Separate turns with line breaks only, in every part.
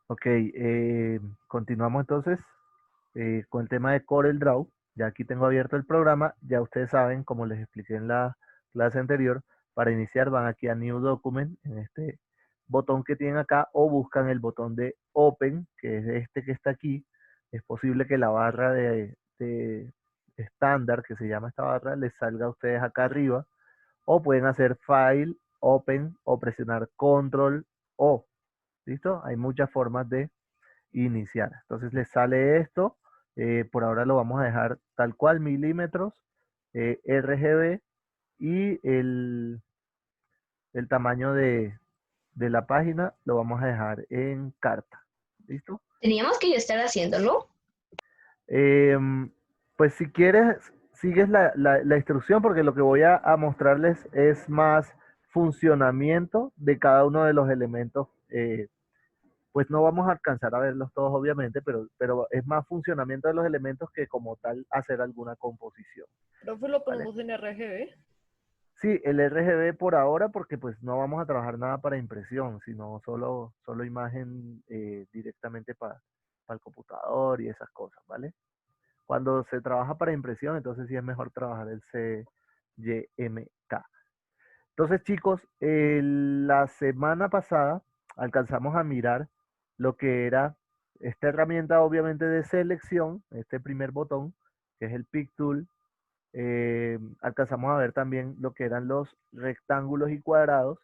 Ok, continuamos entonces con el tema de CorelDRAW. Ya aquí tengo abierto el programa. Ya ustedes saben, como les expliqué en la clase anterior, para iniciar van aquí a New Document, en este botón que tienen acá, o buscan el botón de Open, que es este que está aquí. Es posible que la barra de estándar, que se llama esta barra, les salga a ustedes acá arriba, o pueden hacer File, Open, o presionar Control O. ¿Listo? Hay muchas formas de iniciar. Entonces les sale esto. Por ahora lo vamos a dejar tal cual, milímetros, RGB y el tamaño de la página lo vamos a dejar en carta. ¿Listo?
Teníamos que ya estar haciéndolo.
Pues si quieres, sigues la instrucción porque lo que voy a mostrarles es más funcionamiento de cada uno de los elementos. Pues no vamos a alcanzar a verlos todos obviamente, pero es más funcionamiento de los elementos que como tal hacer alguna composición,
Profe, lo
¿vale?
ponemos en RGB.
Sí, el RGB por ahora porque pues no vamos a trabajar nada para impresión, sino solo imagen directamente para el computador y esas cosas, ¿vale? Cuando se trabaja para impresión, entonces sí es mejor trabajar el CYMK. Entonces, chicos, la semana pasada alcanzamos a mirar lo que era esta herramienta, obviamente, de selección, este primer botón, que es el Pick Tool. Alcanzamos a ver también lo que eran los rectángulos y cuadrados,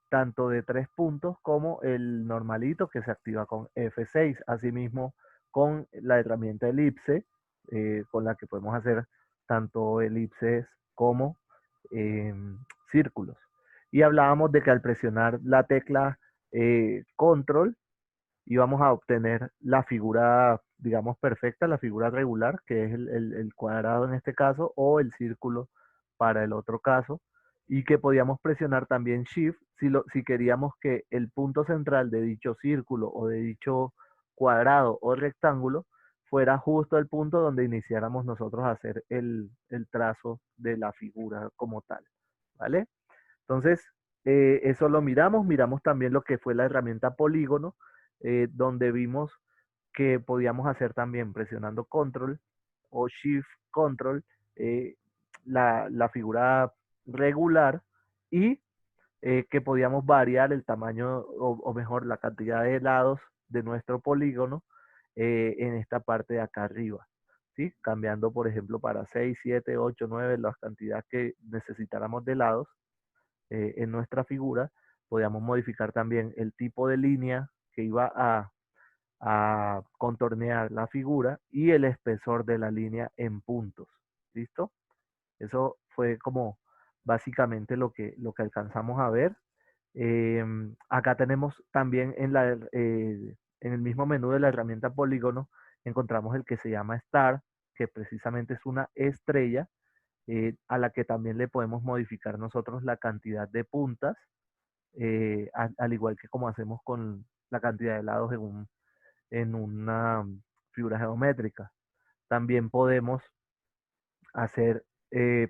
tanto de 3 puntos como el normalito que se activa con F6. Asimismo, con la herramienta elipse, con la que podemos hacer tanto elipses como eh, círculos. Y hablábamos de que al presionar la tecla control íbamos a obtener la figura, digamos, perfecta, la figura regular, que es el cuadrado en este caso, o el círculo para el otro caso, y que podíamos presionar también Shift si queríamos que el punto central de dicho círculo o de dicho cuadrado o rectángulo fuera justo el punto donde iniciáramos nosotros a hacer el trazo de la figura como tal, ¿vale? Entonces, eso lo miramos también lo que fue la herramienta polígono, donde vimos que podíamos hacer también presionando control o shift control eh, la figura regular y que podíamos variar el tamaño o mejor la cantidad de lados de nuestro polígono en esta parte de acá arriba. ¿Sí? Cambiando, por ejemplo, para 6, 7, 8, 9, las cantidades que necesitáramos de lados en nuestra figura, podíamos modificar también el tipo de línea que iba a contornear la figura y el espesor de la línea en puntos. ¿Listo? Eso fue como básicamente lo que alcanzamos a ver. Acá tenemos también en el mismo menú de la herramienta polígono, encontramos el que se llama Star, que precisamente es una estrella a la que también le podemos modificar nosotros la cantidad de puntas, al igual que como hacemos con la cantidad de lados en una figura geométrica. También podemos hacer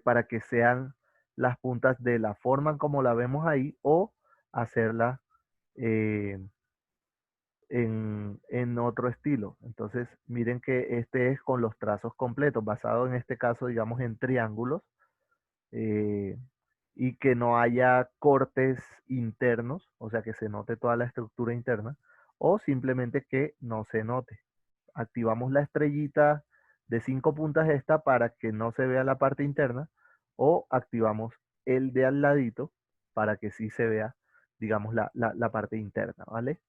para que sean las puntas de la forma como la vemos ahí o hacerla eh, en otro estilo. Entonces, miren que este es con los trazos completos, basado en este caso, digamos, en triángulos. eh, y que no haya cortes internos, o sea, que se note toda la estructura interna, o simplemente que no se note. Activamos la estrellita de 5 puntas esta para que no se vea la parte interna, o activamos el de al ladito para que sí se vea, digamos, la parte interna, ¿vale?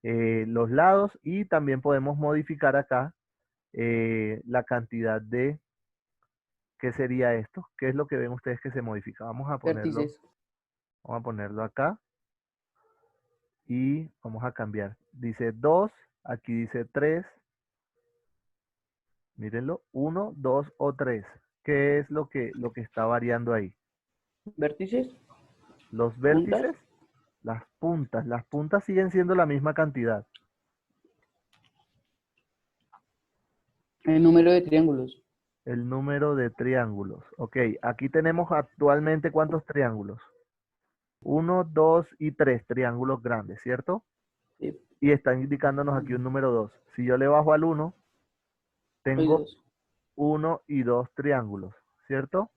Los lados y también podemos modificar acá la cantidad de. ¿Qué sería esto? ¿Qué es lo que ven ustedes que se modifica?
Vértices.
Vamos a ponerlo acá y vamos a cambiar. Dice 2, aquí dice 3. Mírenlo, 1, 2 o 3. ¿Qué es lo que está variando ahí?
Vértices.
Los
Puntas.
vértices, las puntas. Las puntas siguen siendo la misma cantidad.
El número de triángulos.
El número de triángulos. Ok, aquí tenemos actualmente ¿cuántos triángulos? 1, 2 y 3 triángulos grandes, ¿cierto?
Sí,
y está indicándonos aquí un número 2. Si yo le bajo al 1,
hay
tengo
dos.
1 y 2 triángulos, ¿cierto?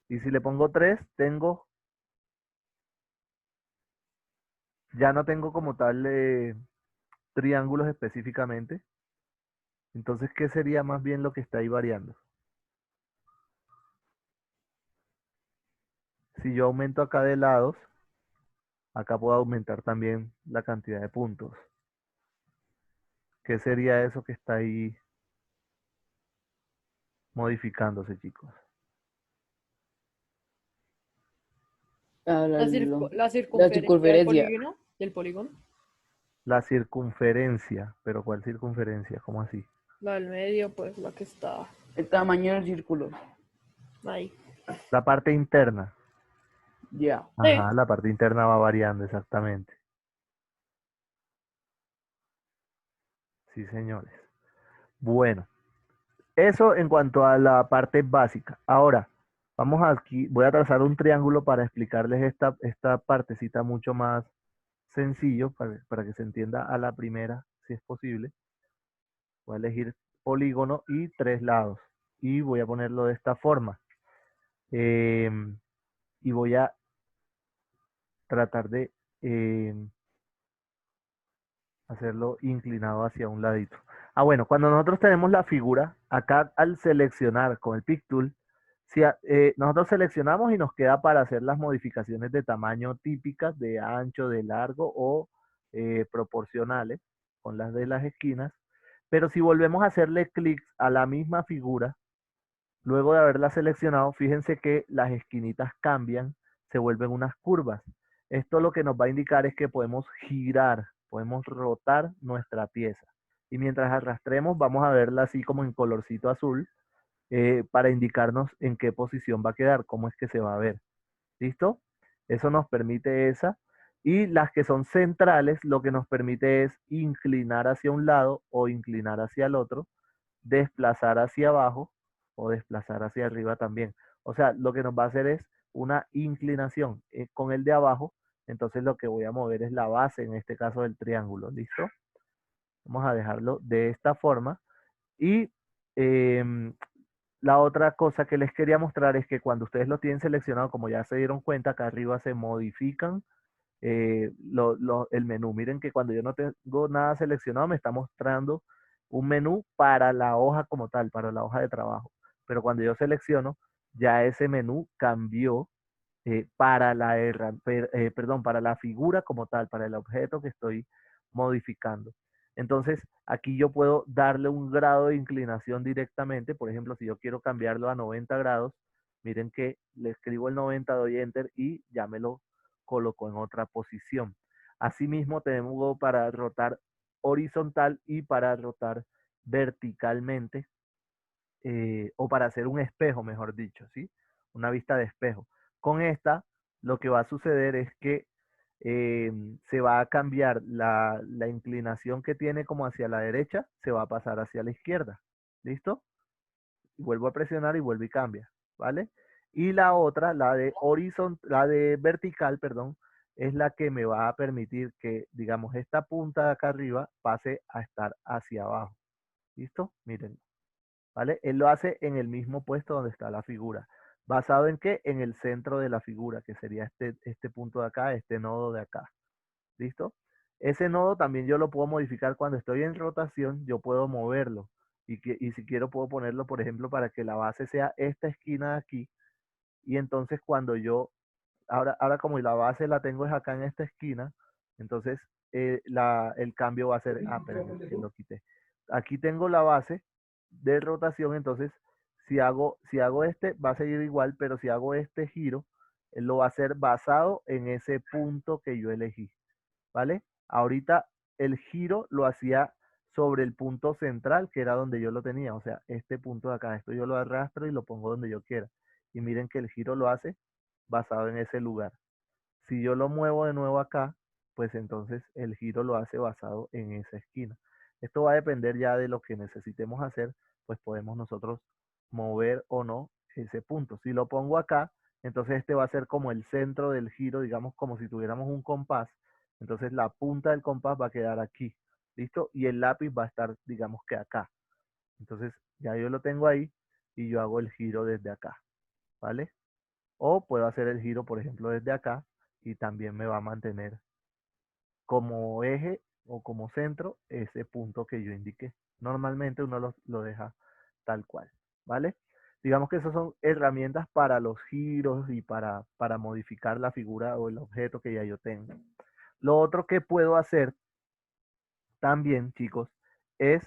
Y si le pongo 3, ya no tengo como tal triángulos específicamente. Entonces, ¿qué sería más bien lo que está ahí variando? Si yo aumento acá de lados, acá puedo aumentar también la cantidad de puntos. ¿Qué sería eso que está ahí modificándose, chicos?
Ah,
La
la
circunferencia
circunferencia.
del polígono,
La circunferencia. ¿Pero cuál circunferencia? ¿Cómo así?
la del medio, pues la que está
El tamaño del círculo.
ahí.
La parte interna.
Ya.
Ajá, la parte interna va variando, exactamente. Sí, señores. Bueno, eso en cuanto a la parte básica. Ahora, vamos aquí, voy a trazar un triángulo para explicarles esta partecita mucho más sencillo, para que se entienda a la primera, si es posible. Voy a elegir polígono y 3 lados. Y voy a ponerlo de esta forma. Y voy a tratar de hacerlo inclinado hacia un ladito. Ah, bueno, cuando nosotros tenemos la figura, acá al seleccionar con el Pick Tool, si nosotros seleccionamos y nos queda para hacer las modificaciones de tamaño típicas, de ancho, de largo o proporcionales, con las de las esquinas. Pero si volvemos a hacerle clic a la misma figura, luego de haberla seleccionado, fíjense que las esquinitas cambian, se vuelven unas curvas. Esto lo que nos va a indicar es que podemos girar, podemos rotar nuestra pieza. Y mientras arrastremos, vamos a verla así como en colorcito azul, para indicarnos en qué posición va a quedar, cómo es que se va a ver. ¿Listo? Eso nos permite esa. Y las que son centrales, lo que nos permite es inclinar hacia un lado o inclinar hacia el otro, desplazar hacia abajo o desplazar hacia arriba también. O sea, lo que nos va a hacer es una inclinación con el de abajo. Entonces lo que voy a mover es la base, en este caso del triángulo. ¿Listo? Vamos a dejarlo de esta forma. Y la otra cosa que les quería mostrar es que cuando ustedes lo tienen seleccionado, como ya se dieron cuenta, acá arriba se modifican el menú. Miren que cuando yo no tengo nada seleccionado, me está mostrando un menú para la hoja como tal, para la hoja de trabajo. Pero cuando yo selecciono, ya ese menú cambió para la figura como tal, para el objeto que estoy modificando. Entonces, aquí yo puedo darle un grado de inclinación directamente. Por ejemplo, si yo quiero cambiarlo a 90 grados, miren que le escribo el 90, doy enter y ya me lo coloco en otra posición. Asimismo, tenemos para rotar horizontal y para rotar verticalmente, o para hacer un espejo, mejor dicho, ¿sí? Una vista de espejo. Con esta, lo que va a suceder es que se va a cambiar la inclinación que tiene como hacia la derecha, se va a pasar hacia la izquierda. ¿Listo? Vuelvo a presionar y vuelve y cambia, ¿vale? Y la otra, la de vertical, perdón, es la que me va a permitir que, digamos, esta punta de acá arriba pase a estar hacia abajo. ¿Listo? Miren, ¿vale? Él lo hace en el mismo puesto donde está la figura. ¿Basado en qué? En el centro de la figura, que sería este punto de acá, este nodo de acá. ¿Listo? Ese nodo también yo lo puedo modificar cuando estoy en rotación, yo puedo moverlo. Y si quiero puedo ponerlo, por ejemplo, para que la base sea esta esquina de aquí. Y entonces cuando ahora como la base la tengo es acá en esta esquina, entonces el cambio va a ser, perdón, que lo quité. Aquí tengo la base de rotación, entonces si hago este, va a seguir igual, pero si hago este giro, él lo va a hacer basado en ese punto que yo elegí, ¿vale? Ahorita el giro lo hacía sobre el punto central, que era donde yo lo tenía, o sea, este punto de acá, esto yo lo arrastro y lo pongo donde yo quiera. Y miren que el giro lo hace basado en ese lugar. Si yo lo muevo de nuevo acá, pues entonces el giro lo hace basado en esa esquina. Esto va a depender ya de lo que necesitemos hacer, pues podemos nosotros mover o no ese punto. Si lo pongo acá, entonces este va a ser como el centro del giro, digamos como si tuviéramos un compás. Entonces la punta del compás va a quedar aquí, ¿listo? Y el lápiz va a estar, digamos que acá. Entonces ya yo lo tengo ahí y yo hago el giro desde acá, ¿vale? O puedo hacer el giro, por ejemplo, desde acá y también me va a mantener como eje o como centro ese punto que yo indiqué. Normalmente uno lo deja tal cual, ¿vale? Digamos que esas son herramientas para los giros y para modificar la figura o el objeto que ya yo tengo. Lo otro que puedo hacer también, chicos, es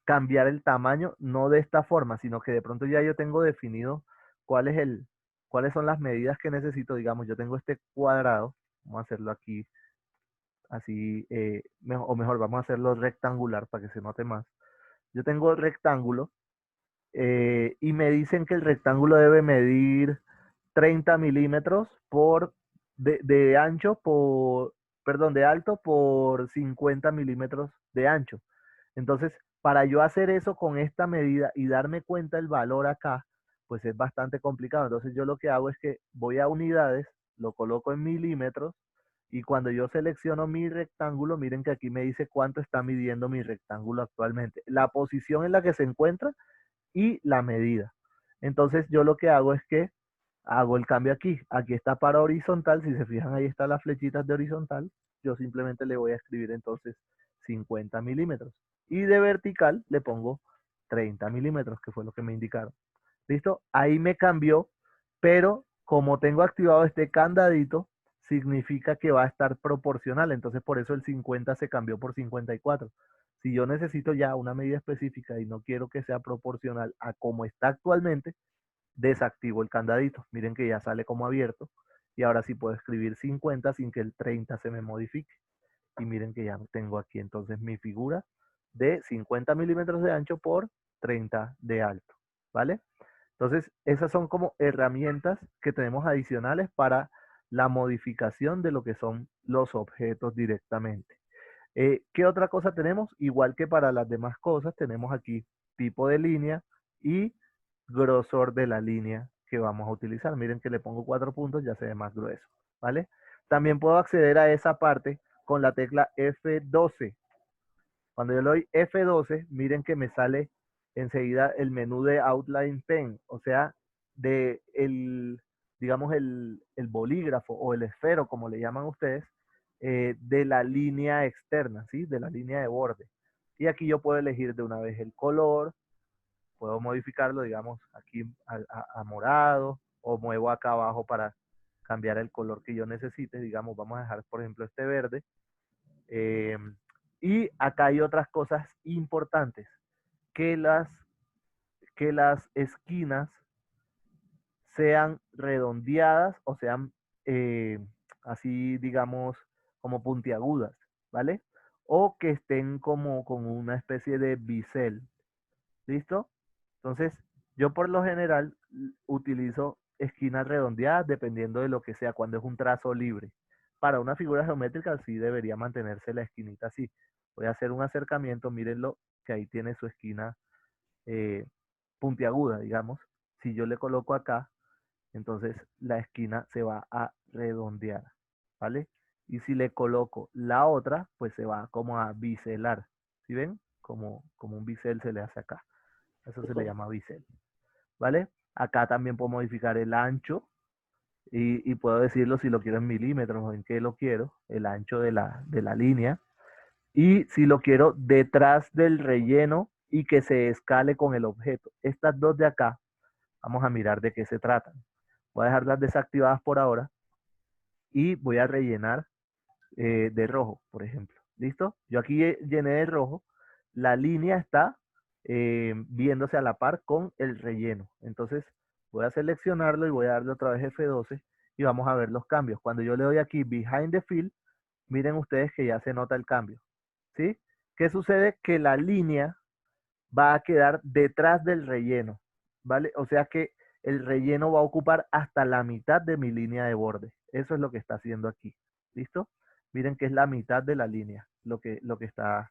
cambiar el tamaño, no de esta forma, sino que de pronto ya yo tengo definido cuál es cuáles son las medidas que necesito. Digamos, yo tengo este cuadrado, vamos a hacerlo aquí así, o mejor, vamos a hacerlo rectangular para que se note más. Yo tengo el rectángulo y me dicen que el rectángulo debe medir 30 milímetros de ancho perdón, de alto por 50 milímetros de ancho. Entonces, para yo hacer eso con esta medida y darme cuenta el valor acá, pues es bastante complicado. Entonces yo lo que hago es que voy a unidades, lo coloco en milímetros y cuando yo selecciono mi rectángulo, miren que aquí me dice cuánto está midiendo mi rectángulo actualmente, la posición en la que se encuentra y la medida. Entonces yo lo que hago es que hago el cambio aquí. Aquí está para horizontal, si se fijan ahí están las flechitas de horizontal. Yo simplemente le voy a escribir entonces 50 milímetros. Y de vertical le pongo 30 milímetros, que fue lo que me indicaron. ¿Listo? Ahí me cambió, pero como tengo activado este candadito, significa que va a estar proporcional. Entonces por eso el 50 se cambió por 54. Si yo necesito ya una medida específica y no quiero que sea proporcional a como está actualmente, desactivo el candadito. Miren que ya sale como abierto. Y ahora sí puedo escribir 50 sin que el 30 se me modifique. Y miren que ya tengo aquí entonces mi figura de 50 milímetros de ancho por 30 de alto. ¿Vale? Entonces, esas son como herramientas que tenemos adicionales para la modificación de lo que son los objetos directamente. ¿Qué otra cosa tenemos? Igual que para las demás cosas, tenemos aquí tipo de línea y grosor de la línea que vamos a utilizar. Miren que le pongo 4 puntos, ya se ve más grueso, ¿vale? También puedo acceder a esa parte con la tecla F12. Cuando yo le doy F12, miren que me sale enseguida el menú de Outline Pen, o sea, digamos, el bolígrafo o el esfero, como le llaman ustedes, de la línea externa, ¿sí? De la línea de borde. Y aquí yo puedo elegir de una vez el color, puedo modificarlo, digamos, aquí a morado, o muevo acá abajo para cambiar el color que yo necesite. Digamos, vamos a dejar, por ejemplo, este verde. Y acá hay otras cosas importantes, que las esquinas sean redondeadas o sean así, digamos, como puntiagudas, ¿vale? O que estén como con una especie de bisel, ¿listo? Entonces, yo por lo general utilizo esquinas redondeadas dependiendo de lo que sea, cuando es un trazo libre. Para una figura geométrica sí debería mantenerse la esquinita así. Voy a hacer un acercamiento, mírenlo, que ahí tiene su esquina puntiaguda, digamos. Si yo le coloco acá, entonces la esquina se va a redondear, ¿vale? Y si le coloco la otra, pues se va como a biselar. ¿Sí ven? Como un bisel se le hace acá. Eso se le llama bisel, ¿vale? Acá también puedo modificar el ancho y puedo decirlo si lo quiero en milímetros o en qué lo quiero, el ancho de la línea. Y si lo quiero detrás del relleno y que se escale con el objeto. Estas dos de acá, vamos a mirar de qué se tratan. Voy a dejarlas desactivadas por ahora y voy a rellenar de rojo, por ejemplo. ¿Listo? Yo aquí llené de rojo. La línea está viéndose a la par con el relleno. Entonces voy a seleccionarlo y voy a darle otra vez F12 y vamos a ver los cambios. Cuando yo le doy aquí Behind the Fill, miren ustedes que ya se nota el cambio. ¿Sí? ¿Qué sucede? Que la línea va a quedar detrás del relleno, ¿vale? O sea que el relleno va a ocupar hasta la mitad de mi línea de borde. Eso es lo que está haciendo aquí. ¿Listo? Miren que es la mitad de la línea lo que está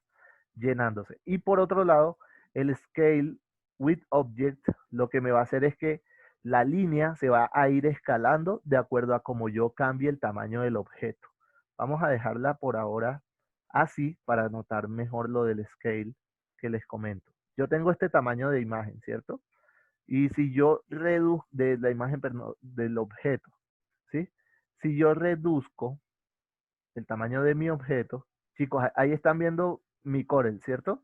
llenándose. Y por otro lado, el Scale with Object lo que me va a hacer es que la línea se va a ir escalando de acuerdo a cómo yo cambie el tamaño del objeto. Vamos a dejarla por ahora así para notar mejor lo del scale que les comento. Yo tengo este tamaño de imagen, ¿cierto? Y si yo reduzco de la imagen, perdón, del objeto, ¿sí? Si yo reduzco el tamaño de mi objeto, chicos, ahí están viendo mi Corel, ¿cierto?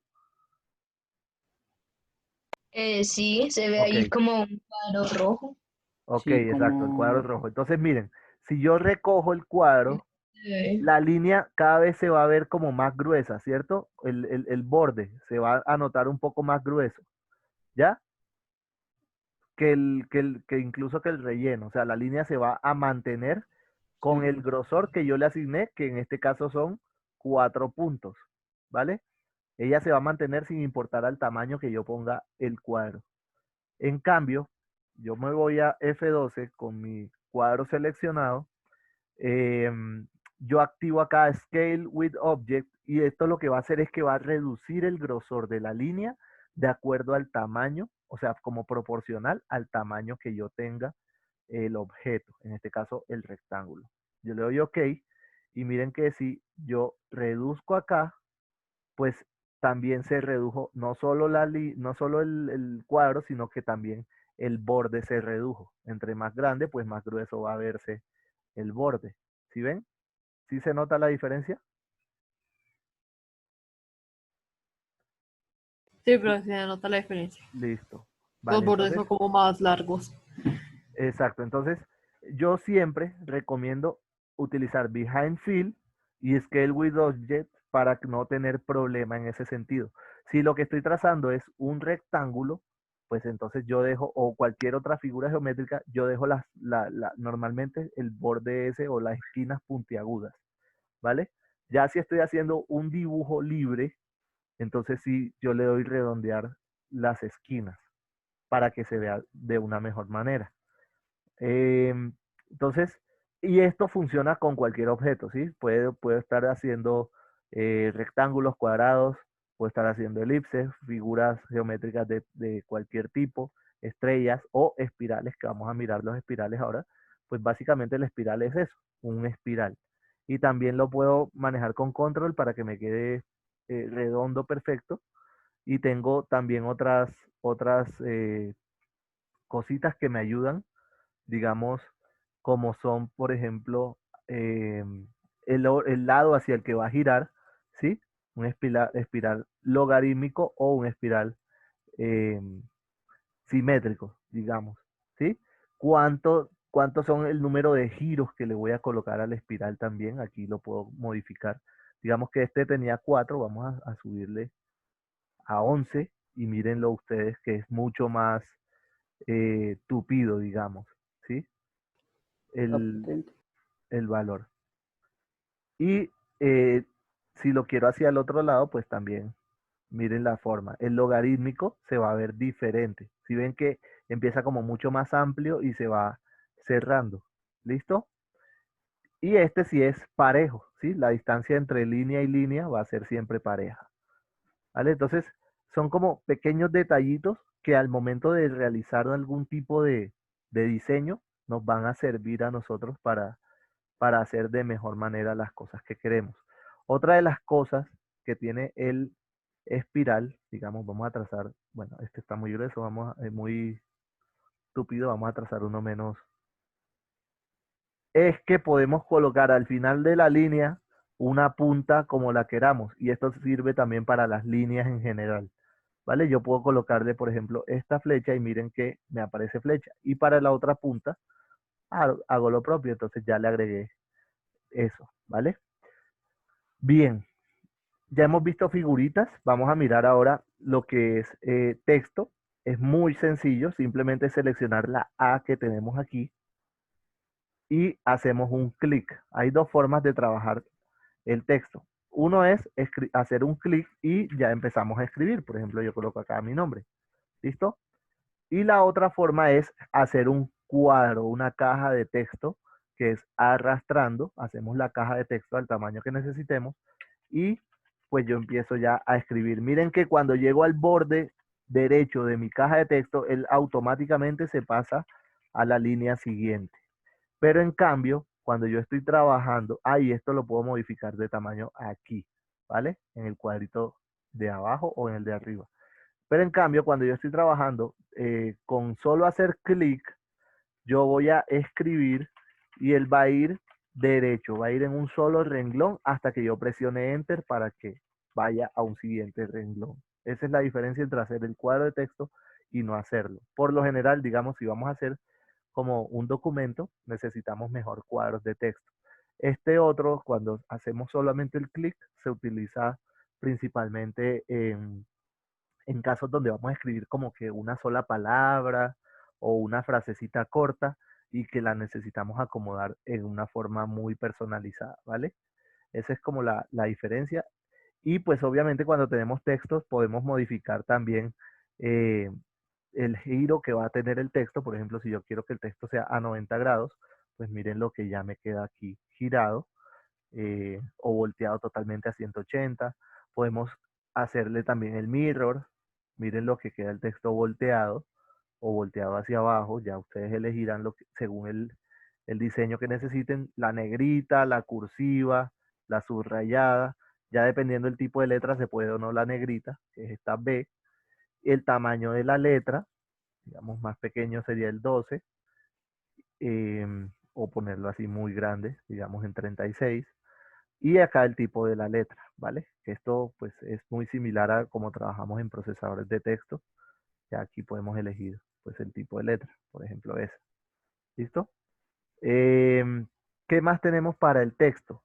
Sí, se ve
Ok,
ahí como un cuadro rojo.
ok,
Sí,
exacto, el cuadro
como...
rojo. Entonces, miren, si yo recojo el cuadro,
Eh,
la línea cada vez se va a ver como más gruesa, ¿cierto? El borde se va a notar un poco más grueso, ¿ya? Que incluso que el relleno, o sea, la línea se va a mantener con
Sí,
el grosor que yo le asigné, que en este caso son 4 puntos, ¿vale? Ella se va a mantener sin importar al tamaño que yo ponga el cuadro. En cambio, yo me voy a F12 con mi cuadro seleccionado. Yo activo acá Scale with Object y esto lo que va a hacer es que va a reducir el grosor de la línea de acuerdo al tamaño, o sea, como proporcional al tamaño que yo tenga el objeto, en este caso el rectángulo. Yo le doy OK y miren que si yo reduzco acá, pues también se redujo no solo, no solo el cuadro, sino que también el borde se redujo. Entre más grande, pues más grueso va a verse el borde. ¿Sí ven? ¿Sí se nota la diferencia?
Sí, pero se nota la diferencia.
Listo.
Los
Vale,
bordes
entonces,
son como más largos.
exacto. Entonces, yo siempre recomiendo utilizar Behind Fill y Scale with Object para no tener problema en ese sentido. Si lo que estoy trazando es un rectángulo, pues entonces yo dejo, o cualquier otra figura geométrica, yo dejo normalmente el borde ese o las esquinas puntiagudas, ¿vale? Ya si estoy haciendo un dibujo libre, entonces sí, yo le doy redondear las esquinas para que se vea de una mejor manera. Em, entonces, y esto funciona con cualquier objeto, ¿sí? Puedo estar haciendo rectángulos, cuadrados, puedo estar haciendo elipses, figuras geométricas de cualquier tipo, estrellas o espirales, que vamos a mirar los espirales ahora. Pues básicamente la espiral es eso, un espiral. Y también lo puedo manejar con control para que me quede redondo perfecto. Y tengo también otras cositas que me ayudan, digamos, como son, por ejemplo, el lado hacia el que va a girar, ¿sí? Un espiral logarítmico o un espiral eh, simétrico, digamos, ¿sí? ¿Cuántos son el número de giros que le voy a colocar al espiral también? Aquí lo puedo modificar. Digamos que este tenía 4, vamos a subirle a 11 y mírenlo ustedes que es mucho más tupido, digamos, ¿sí?
está
El,
potente.
el valor. Y si lo quiero hacia el otro lado, pues también miren la forma. El logarítmico se va a ver diferente. Si ven que empieza como mucho más amplio y se va cerrando. ¿Listo? Y este sí es parejo, ¿sí? La distancia entre línea y línea va a ser siempre pareja. ¿Vale? Entonces, son como pequeños detallitos que al momento de realizar algún tipo de diseño nos van a servir a nosotros para hacer de mejor manera las cosas que queremos. Otra de las cosas que tiene el espiral, digamos, vamos a trazar, bueno, este está muy grueso, muy estúpido, vamos a trazar uno menos, es que podemos colocar al final de la línea una punta como la queramos y esto sirve también para las líneas en general. ¿Vale? Yo puedo colocarle, por ejemplo, esta flecha y miren que me aparece flecha. Y para la otra punta hago lo propio, entonces ya le agregué eso, ¿vale? Bien, ya hemos visto figuritas, vamos a mirar ahora lo que es texto. Es muy sencillo, simplemente seleccionar la A que tenemos aquí y hacemos un clic. Hay dos formas de trabajar el texto. Uno es hacer un clic y ya empezamos a escribir. Por ejemplo, yo coloco acá mi nombre. ¿Listo? Y la otra forma es hacer un cuadro, una caja de texto, que es arrastrando. Hacemos la caja de texto al tamaño que necesitemos y pues yo empiezo ya a escribir. Miren que cuando llego al borde derecho de mi caja de texto, él automáticamente se pasa a la línea siguiente. Pero en cambio, cuando yo estoy trabajando, y esto lo puedo modificar de tamaño aquí, ¿vale? En el cuadrito de abajo o en el de arriba. Pero en cambio, cuando yo estoy trabajando, con solo hacer clic, yo voy a escribir y él va a ir derecho, va a ir en un solo renglón hasta que yo presione Enter para que vaya a un siguiente renglón. Esa es la diferencia entre hacer el cuadro de texto y no hacerlo. Por lo general, digamos, si vamos a hacer como un documento, necesitamos mejor cuadros de texto. Este otro, cuando hacemos solamente el clic, se utiliza principalmente en casos donde vamos a escribir como que una sola palabra o una frasecita corta y que la necesitamos acomodar en una forma muy personalizada, ¿vale? Esa es como la diferencia. Y pues obviamente cuando tenemos textos podemos modificar también eh, el giro que va a tener el texto. Por ejemplo, si yo quiero que el texto sea a 90 grados, pues miren lo que ya me queda aquí girado o volteado totalmente a 180. Podemos hacerle también el mirror. Miren lo que queda el texto volteado o volteado hacia abajo. Ya ustedes elegirán según el diseño que necesiten. La negrita, la cursiva, la subrayada. Ya dependiendo del tipo de letra se puede o no la negrita, que es esta B. El tamaño de la letra, digamos más pequeño sería el 12. O ponerlo así muy grande, digamos en 36. Y acá el tipo de la letra, ¿vale? Que esto pues es muy similar a como trabajamos en procesadores de texto. Ya aquí podemos elegir pues el tipo de letra, por ejemplo esa. ¿Listo? ¿Qué más tenemos para el texto?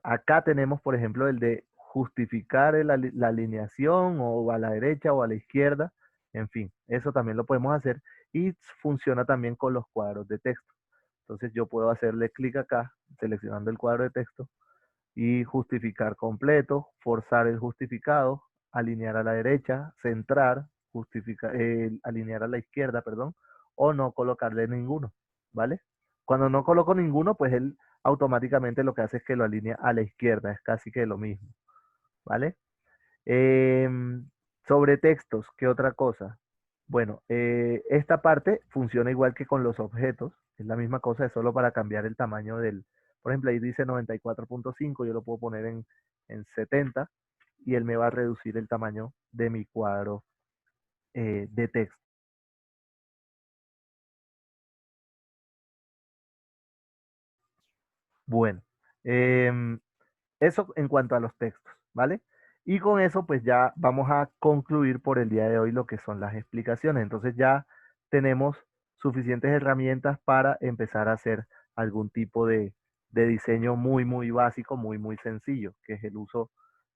Acá tenemos, por ejemplo, el de justificar la alineación o a la derecha o a la izquierda. En fin, eso también lo podemos hacer y funciona también con los cuadros de texto. Entonces yo puedo hacerle clic acá, seleccionando el cuadro de texto y justificar completo, forzar el justificado, alinear a la derecha, centrar, alinear a la izquierda, perdón, o no colocarle ninguno, ¿vale? Cuando no coloco ninguno, pues él automáticamente lo que hace es que lo alinea a la izquierda, es casi que lo mismo, ¿vale? Em, Sobre textos, ¿qué otra cosa? Bueno, esta parte funciona igual que con los objetos, es la misma cosa, es solo para cambiar el tamaño por ejemplo, ahí dice 94.5, yo lo puedo poner en 70 y él me va a reducir el tamaño de mi cuadro de texto. Bueno, eso en cuanto a los textos, ¿vale? Y con eso pues ya vamos a concluir por el día de hoy lo que son las explicaciones. Entonces ya tenemos suficientes herramientas para empezar a hacer algún tipo de diseño muy, muy básico, muy, muy sencillo, que es el uso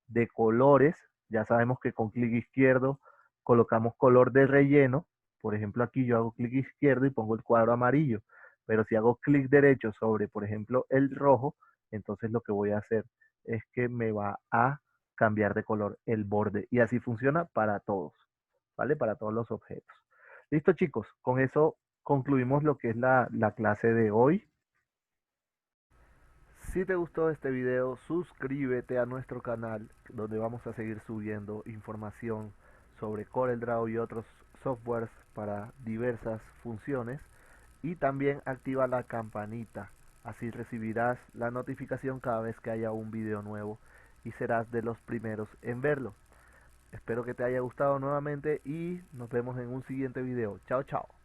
de colores. Ya sabemos que con clic izquierdo colocamos color de relleno. Por ejemplo, aquí yo hago clic izquierdo y pongo el cuadro amarillo. Pero si hago clic derecho sobre, por ejemplo, el rojo, entonces lo que voy a hacer es que me va a cambiar de color el borde. Y así funciona para todos, ¿vale? Para todos los objetos. Listo, chicos. Con eso concluimos lo que es la clase de hoy. Si te gustó este video, suscríbete a nuestro canal donde vamos a seguir subiendo información sobre CorelDRAW y otros softwares para diversas funciones. Y también activa la campanita, así recibirás la notificación cada vez que haya un video nuevo y serás de los primeros en verlo. Espero que te haya gustado nuevamente y nos vemos en un siguiente video. Chao, chao.